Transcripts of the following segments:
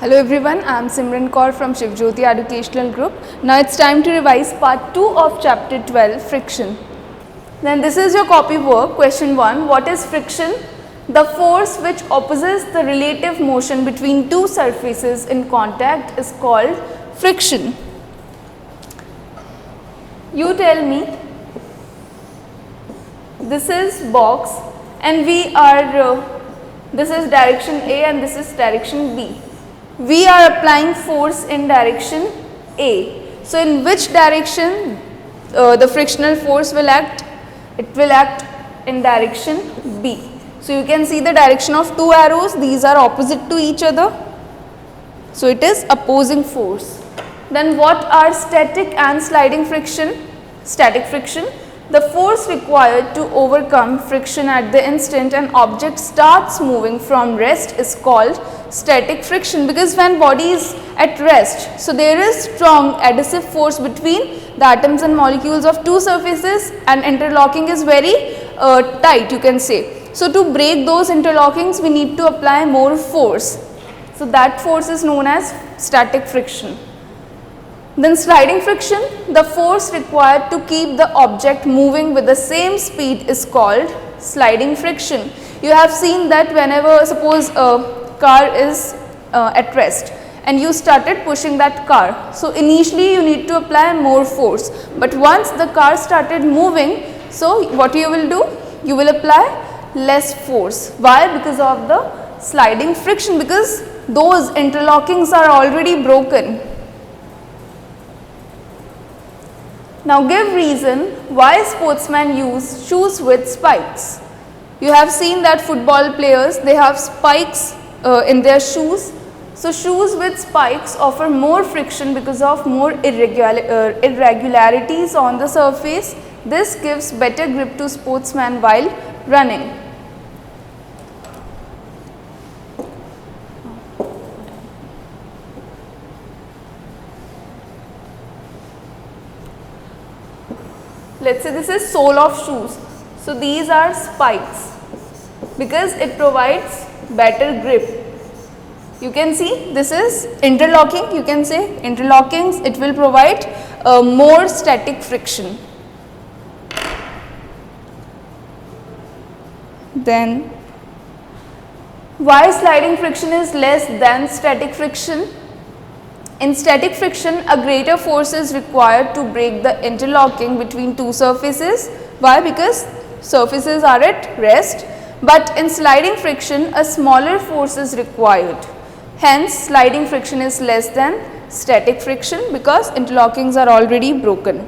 Hello everyone, I am Simran Kaur from Shivjyoti Educational Group. Now it's time to revise part 2 of chapter 12, friction. Then this is your copy work. Question 1. What is friction? The force which opposes the relative motion between two surfaces in contact is called friction. You tell me, this is box and we are, this is direction A and this is direction B. We are applying force in direction A. So in which direction the frictional force will act? It will act in direction B. So you can see the direction of two arrows, these are opposite to each other. So it is opposing force. Then what are static and sliding friction? Static friction, the force required to overcome friction at the instant an object starts moving from rest is called static friction, because when body is at rest, so there is strong adhesive force between the atoms and molecules of two surfaces and interlocking is very tight, you can say. So to break those interlockings we need to apply more force. So that force is known as static friction. Then sliding friction, the force required to keep the object moving with the same speed is called sliding friction. You have seen that whenever suppose a car is at rest and you started pushing that car. So initially you need to apply more force, but once the car started moving, so what you will do? You will apply less force. Why? Because of the sliding friction, because those interlockings are already broken. Now give reason why sportsmen use shoes with spikes. You have seen that football players, they have spikes in their shoes. So shoes with spikes offer more friction because of more irregularities on the surface. This gives better grip to sportsmen while running. Let's say this is sole of shoes. So these are spikes because it provides better grip. You can see this is interlocking, you can say interlockings, it will provide more static friction. Then why sliding friction is less than static friction? In static friction, a greater force is required to break the interlocking between two surfaces. Why? Because surfaces are at rest, but in sliding friction, a smaller force is required. Hence, sliding friction is less than static friction because interlockings are already broken.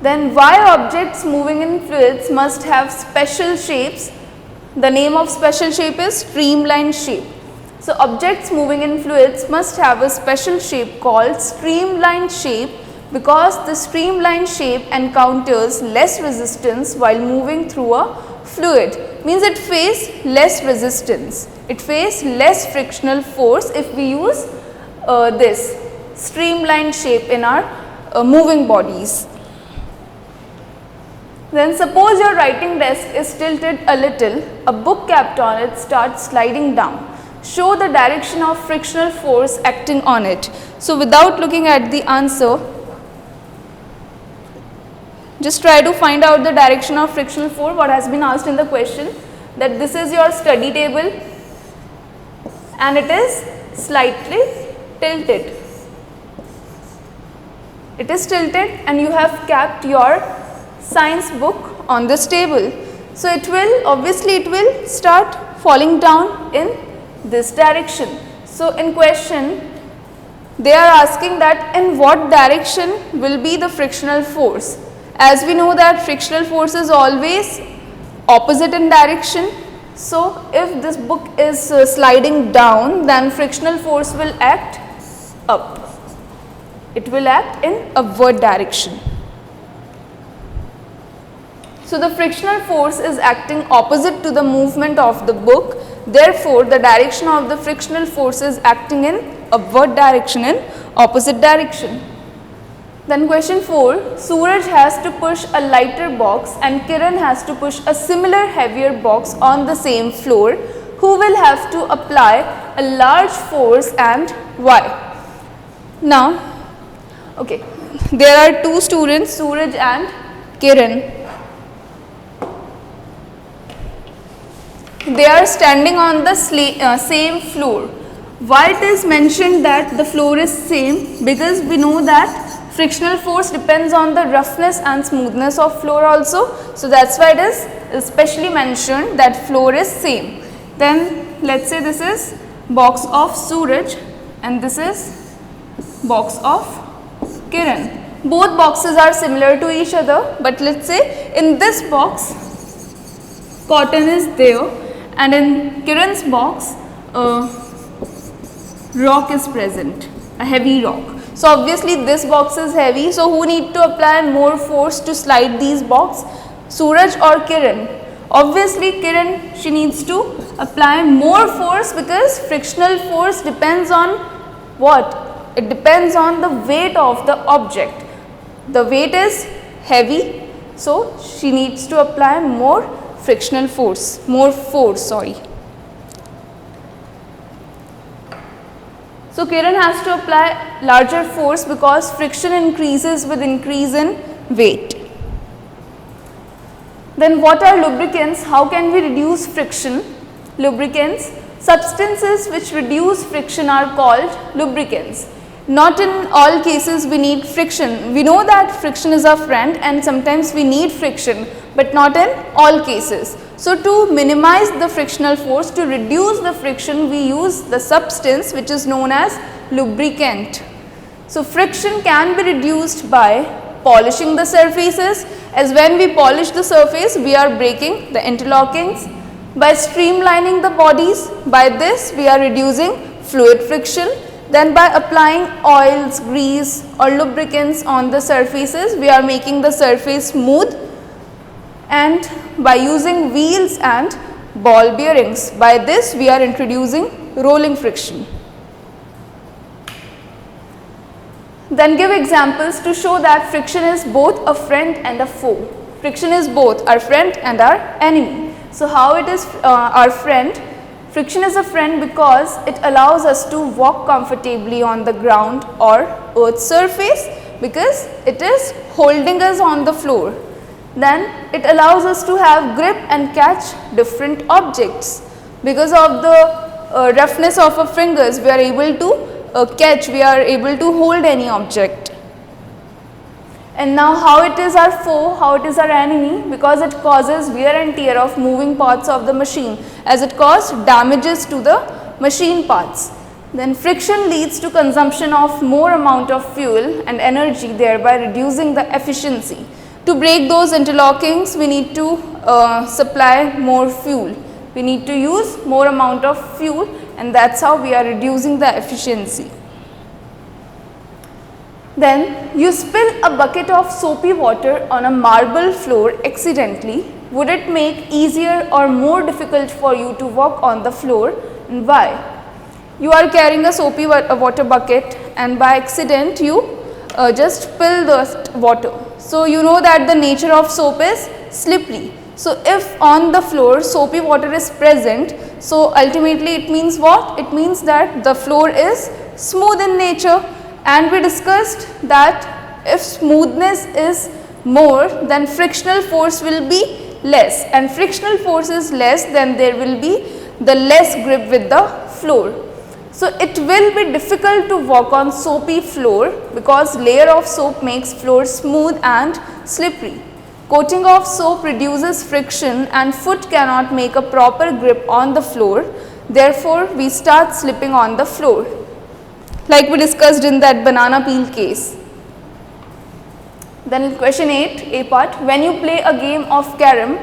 Then why objects moving in fluids must have special shapes? The name of special shape is streamline shape. So objects moving in fluids must have a special shape called streamline shape because the streamline shape encounters less resistance while moving through a fluid. Means it faces less resistance, it faces less frictional force if we use this streamline shape in our moving bodies. Then suppose your writing desk is tilted a little, a book capped on it starts sliding down. Show the direction of frictional force acting on it. So without looking at the answer, just try to find out the direction of frictional force, what has been asked in the question, that this is your study table and it is slightly tilted. It is tilted and you have kept your science book on this table. So it will, obviously it will start falling down in this direction. So in question they are asking that in what direction will be the frictional force. As we know that frictional force is always opposite in direction. So if this book is sliding down, then frictional force will act up. It will act in upward direction. So the frictional force is acting opposite to the movement of the book. Therefore, the direction of the frictional force is acting in upward direction, in opposite direction. Then question 4, Suraj has to push a lighter box and Kiran has to push a similar heavier box on the same floor. who will have to apply a large force and why? Now, okay, there are two students, Suraj and Kiran. They are standing on the same floor. Why it is mentioned that the floor is same? Because we know that frictional force depends on the roughness and smoothness of floor also. So that's why it is especially mentioned that floor is same. Then let's say this is box of Suraj and this is box of Kiran. Both boxes are similar to each other, but let's say in this box cotton is there and in Kiran's box rock is present, a heavy rock. So obviously this box is heavy, so who need to apply more force to slide these box? Suraj or Kiran? Obviously Kiran, she needs to apply more force because frictional force depends on what? It depends on the weight of the object. The weight is heavy, so she needs to apply more frictional force, So Kiran has to apply larger force because friction increases with increase in weight. Then what are lubricants? How can we reduce friction? Lubricants, substances which reduce friction are called lubricants. Not in all cases we need friction. We know that friction is our friend and sometimes we need friction, but not in all cases. So to minimize the frictional force, to reduce the friction, we use the substance which is known as lubricant. So friction can be reduced by polishing the surfaces, as when we polish the surface we are breaking the interlockings. By streamlining the bodies, by this we are reducing fluid friction. Then by applying oils, grease or lubricants on the surfaces, we are making the surface smooth. And by using wheels and ball bearings, by this we are introducing rolling friction. Then give examples to show that friction is both a friend and a foe. Friction is both our friend and our enemy. So how it is our friend? Friction is a friend because it allows us to walk comfortably on the ground or earth's surface because it is holding us on the floor. Then it allows us to have grip and catch different objects. Because of the roughness of our fingers, we are able to catch, we are able to hold any object. And now how it is our foe, how it is our enemy? Because it causes wear and tear of moving parts of the machine, as it causes damages to the machine parts. Then friction leads to consumption of more amount of fuel and energy, thereby reducing the efficiency. To break those interlockings, we need to supply more fuel. We need to use more amount of fuel, and that's how we are reducing the efficiency. Then you spill a bucket of soapy water on a marble floor accidentally. Would it make easier or more difficult for you to walk on the floor, and why? You are carrying a soapy water bucket and by accident you just spill the water. So you know that the nature of soap is slippery. So if on the floor soapy water is present, so ultimately it means what? It means that the floor is smooth in nature. And we discussed that if smoothness is more, then frictional force will be less, and frictional force is less, then there will be the less grip with the floor. So it will be difficult to walk on soapy floor because layer of soap makes floor smooth and slippery. Coating of soap reduces friction and foot cannot make a proper grip on the floor. Therefore, we start slipping on the floor, like we discussed in that banana peel case. Then question 8, A part, when you play a game of carom,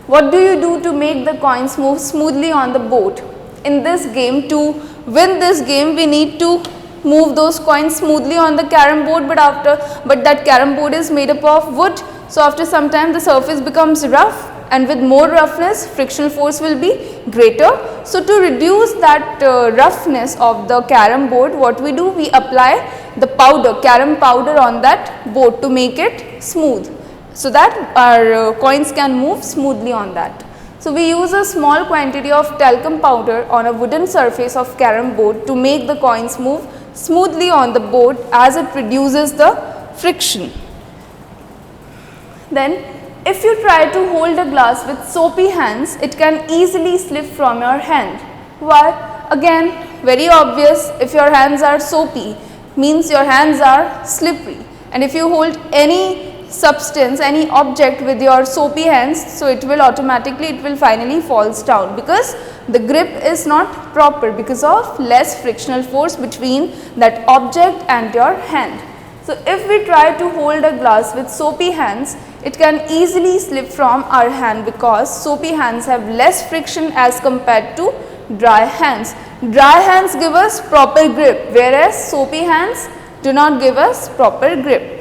what do you do to make the coins move smoothly on the board? In this game, to win this game, we need to move those coins smoothly on the carom board, but that carom board is made up of wood. So after some time the surface becomes rough, and with more roughness frictional force will be greater. So to reduce that roughness of the carom board, what we do, we apply the powder, carom powder on that board to make it smooth, so that our coins can move smoothly on that. So we use a small quantity of talcum powder on a wooden surface of carom board to make the coins move smoothly on the board as it reduces the friction. Then if you try to hold a glass with soapy hands, it can easily slip from your hand. Why? Again, very obvious, if your hands are soapy, means your hands are slippery. And if you hold any substance, any object with your soapy hands, so it will finally falls down because the grip is not proper because of less frictional force between that object and your hand. So if we try to hold a glass with soapy hands, it can easily slip from our hand because soapy hands have less friction as compared to dry hands. Dry hands give us proper grip, whereas soapy hands do not give us proper grip.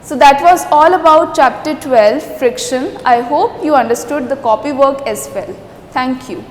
So that was all about chapter 12, friction. I hope you understood the copy work as well. Thank you.